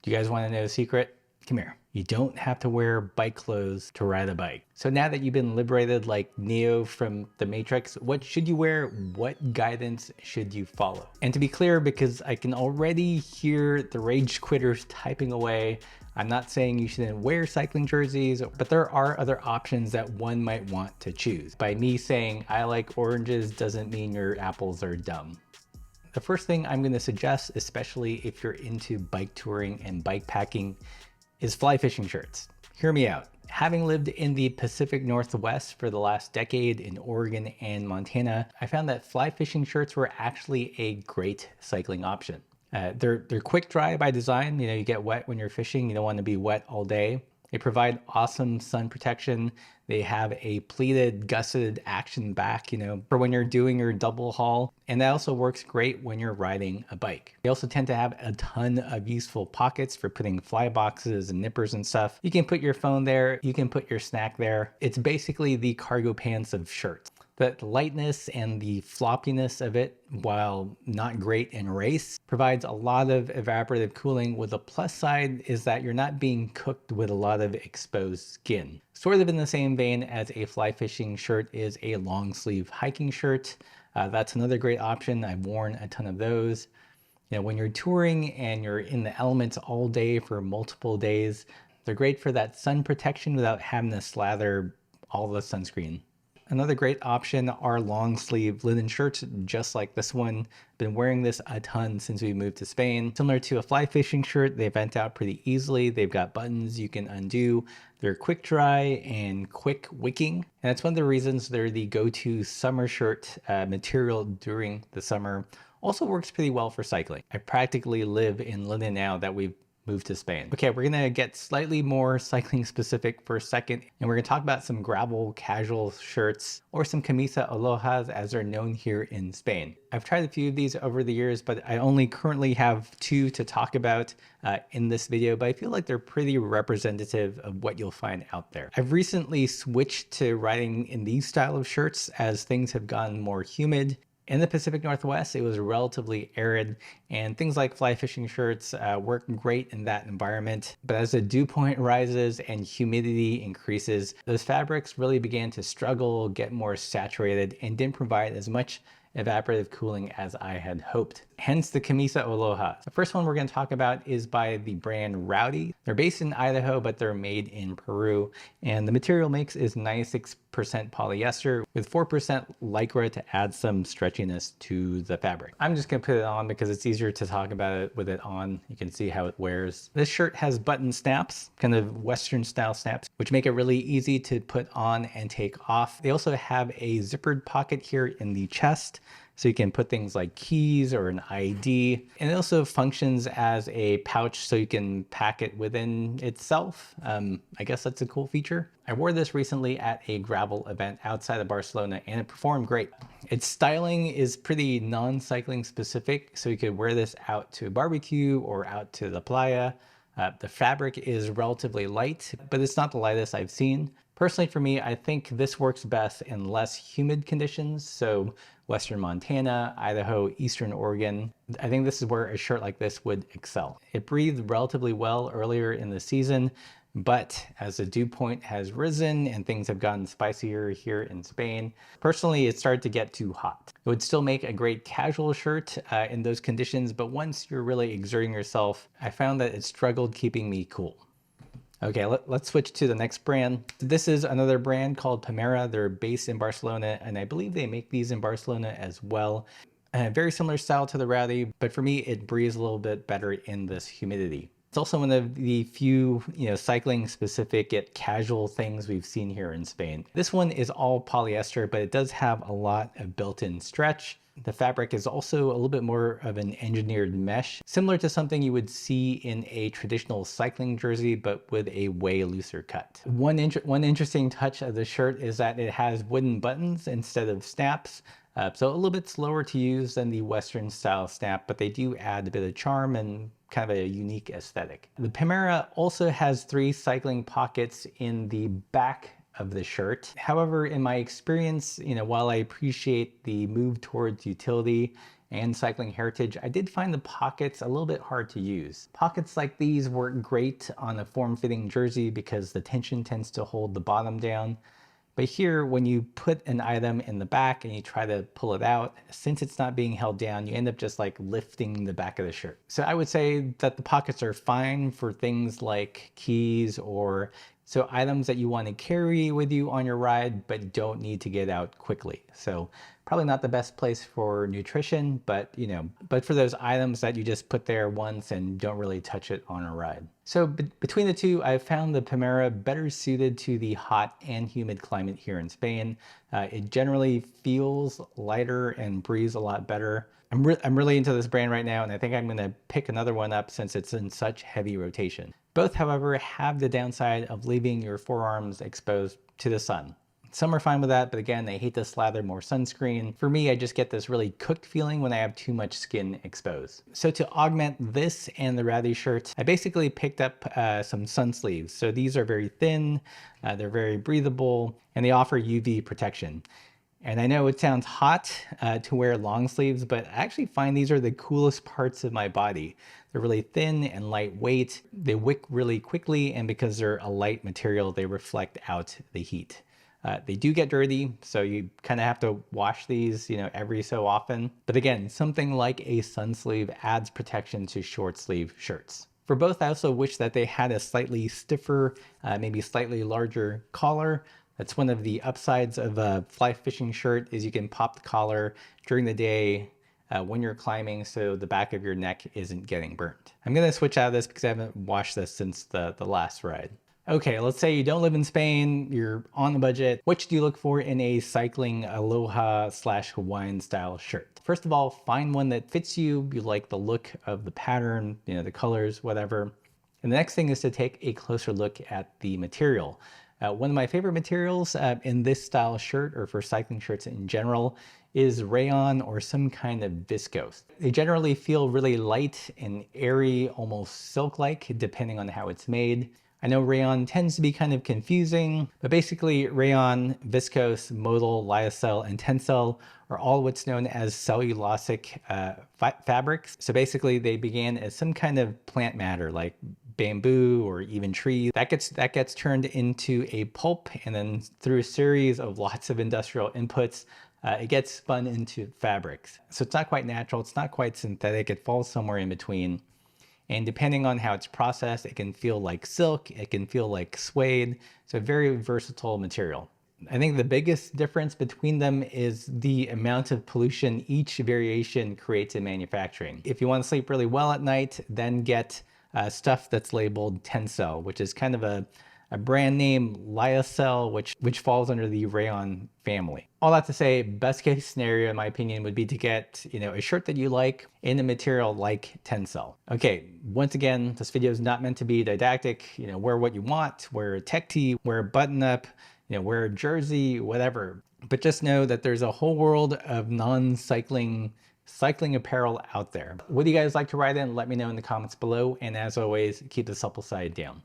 Do you guys want to know a secret? Come here. You don't have to wear bike clothes to ride a bike. So now that you've been liberated like Neo from the Matrix, what should you wear? What guidance should you follow? And to be clear, because I can already hear the rage quitters typing away, I'm not saying you shouldn't wear cycling jerseys, but there are other options that one might want to choose. By me saying I like oranges doesn't mean your apples are dumb. The first thing I'm going to suggest, especially if you're into bike touring and bike packing, is fly fishing shirts. Hear me out. Having lived in the Pacific Northwest for the last decade in Oregon and Montana, I found that fly fishing shirts were actually a great cycling option. They're quick dry by design. You know, you get wet when you're fishing. You don't want to be wet all day. They provide awesome sun protection. They have a pleated, gusseted action back, you know, for when you're doing your double haul. And that also works great when you're riding a bike. They also tend to have a ton of useful pockets for putting fly boxes and nippers and stuff. You can put your phone there. You can put your snack there. It's basically the cargo pants of shirts. The lightness and the floppiness of it, while not great in race, provides a lot of evaporative cooling, with the plus side is that you're not being cooked with a lot of exposed skin. Sort of in the same vein as a fly fishing shirt is a long sleeve hiking shirt. That's another great option. I've worn a ton of those. You know, when you're touring and you're in the elements all day for multiple days, they're great for that sun protection without having to slather all the sunscreen. Another great option are long sleeve linen shirts, just like this one. Been wearing this a ton since we moved to Spain. Similar to a fly fishing shirt, they vent out pretty easily. They've got buttons you can undo. They're quick dry and quick wicking. And that's one of the reasons they're the go-to summer shirt material during the summer. Also works pretty well for cycling. I practically live in linen now that we've moved to Spain. Okay, we're gonna get slightly more cycling specific for a second, and we're gonna talk about some gravel casual shirts, or some camisa alojas as they're known here in Spain. I've tried a few of these over the years, but I only currently have two to talk about in this video, but I feel like they're pretty representative of what you'll find out there. I've recently switched to riding in these style of shirts as things have gotten more humid. In the Pacific Northwest, it was relatively arid, and things like fly fishing shirts work great in that environment. But as the dew point rises and humidity increases, those fabrics really began to struggle, get more saturated, and didn't provide as much evaporative cooling as I had hoped. Hence the camisa aloha. The first one we're going to talk about is by the brand Rowdy. They're based in Idaho, but they're made in Peru. And the material mix is 96% polyester with 4% lycra to add some stretchiness to the fabric. I'm just going to put it on because it's easier to talk about it with it on. You can see how it wears. This shirt has button snaps, kind of Western style snaps, which make it really easy to put on and take off. They also have a zippered pocket here in the chest, so you can put things like keys or an ID. And it also functions as a pouch so you can pack it within itself. I guess that's a cool feature. I wore this recently at a gravel event outside of Barcelona, and it performed great. Its styling is pretty non-cycling specific, so you could wear this out to a barbecue or out to the playa. The fabric is relatively light, but it's not the lightest I've seen. Personally, for me, I think this works best in less humid conditions. So Western Montana, Idaho, Eastern Oregon. I think this is where a shirt like this would excel. It breathed relatively well earlier in the season, but as the dew point has risen and things have gotten spicier here in Spain, personally, it started to get too hot. It would still make a great casual shirt in those conditions, but once you're really exerting yourself, I found that it struggled keeping me cool. Okay, let's switch to the next brand. This is another brand called Pomera. They're based in Barcelona, and I believe they make these in Barcelona as well. Very similar style to the Rowdy, but for me, it breathes a little bit better in this humidity. It's also one of the few, cycling specific yet casual things we've seen here in Spain. This one is all polyester, but it does have a lot of built-in stretch. The fabric is also a little bit more of an engineered mesh, similar to something you would see in a traditional cycling jersey, but with a way looser cut. One interesting touch of the shirt is that it has wooden buttons instead of snaps. So a little bit slower to use than the Western style snap, but they do add a bit of charm and kind of a unique aesthetic. The Pomera also has 3 cycling pockets in the back of the shirt. However, in my experience, while I appreciate the move towards utility and cycling heritage, I did find the pockets a little bit hard to use. Pockets like these work great on a form-fitting jersey because the tension tends to hold the bottom down. But here, when you put an item in the back and you try to pull it out, since it's not being held down, you end up just like lifting the back of the shirt. So I would say that the pockets are fine for things like keys or so items that you want to carry with you on your ride, but don't need to get out quickly. So probably not the best place for nutrition, but but for those items that you just put there once and don't really touch it on a ride. So between the two, I've found the Pomera better suited to the hot and humid climate here in Spain. It generally feels lighter and breathes a lot better. I'm really into this brand right now, and I think I'm going to pick another one up since it's in such heavy rotation. Both, however, have the downside of leaving your forearms exposed to the sun. Some are fine with that, but again, they hate to slather more sunscreen. For me, I just get this really cooked feeling when I have too much skin exposed. So to augment this and the Rowdy shirt, I basically picked up some sun sleeves. So these are very thin, they're very breathable, and they offer UV protection. And I know it sounds hot to wear long sleeves, but I actually find these are the coolest parts of my body. They're really thin and lightweight. They wick really quickly, and because they're a light material, they reflect out the heat. They do get dirty, so you kind of have to wash these, every so often. But again, something like a sun sleeve adds protection to short sleeve shirts. For both, I also wish that they had a slightly stiffer, maybe slightly larger collar. That's one of the upsides of a fly fishing shirt is you can pop the collar during the day when you're climbing so the back of your neck isn't getting burnt. I'm going to switch out of this because I haven't washed this since the last ride. Okay, let's say you don't live in Spain, you're on a budget. What should you look for in a cycling aloha / Hawaiian style shirt? First of all, find one that fits you. You like the look of the pattern, the colors, whatever. And the next thing is to take a closer look at the material. One of my favorite materials in this style shirt, or for cycling shirts in general, is rayon or some kind of viscose. They generally feel really light and airy, almost silk-like, depending on how it's made. I know rayon tends to be kind of confusing, but basically rayon, viscose, modal, lyocell, and tencel are all what's known as cellulosic fabrics. So basically they began as some kind of plant matter like bamboo or even trees. That gets turned into a pulp, and then through a series of lots of industrial inputs, it gets spun into fabrics. So it's not quite natural, it's not quite synthetic, it falls somewhere in between. And depending on how it's processed, it can feel like silk, it can feel like suede. So a very versatile material. I think the biggest difference between them is the amount of pollution each variation creates in manufacturing. If you want to sleep really well at night, then get stuff that's labeled Tencel, which is kind of a brand name, lyocell, which falls under the rayon family. All that to say, best case scenario, in my opinion, would be to get a shirt that you like in a material like Tencel. Okay, once again, this video is not meant to be didactic. Wear what you want, wear a tech tee, wear a button up, wear a jersey, whatever. But just know that there's a whole world of non-cycling apparel out there. What do you guys like to ride in? Let me know in the comments below. And as always, keep the supple side down.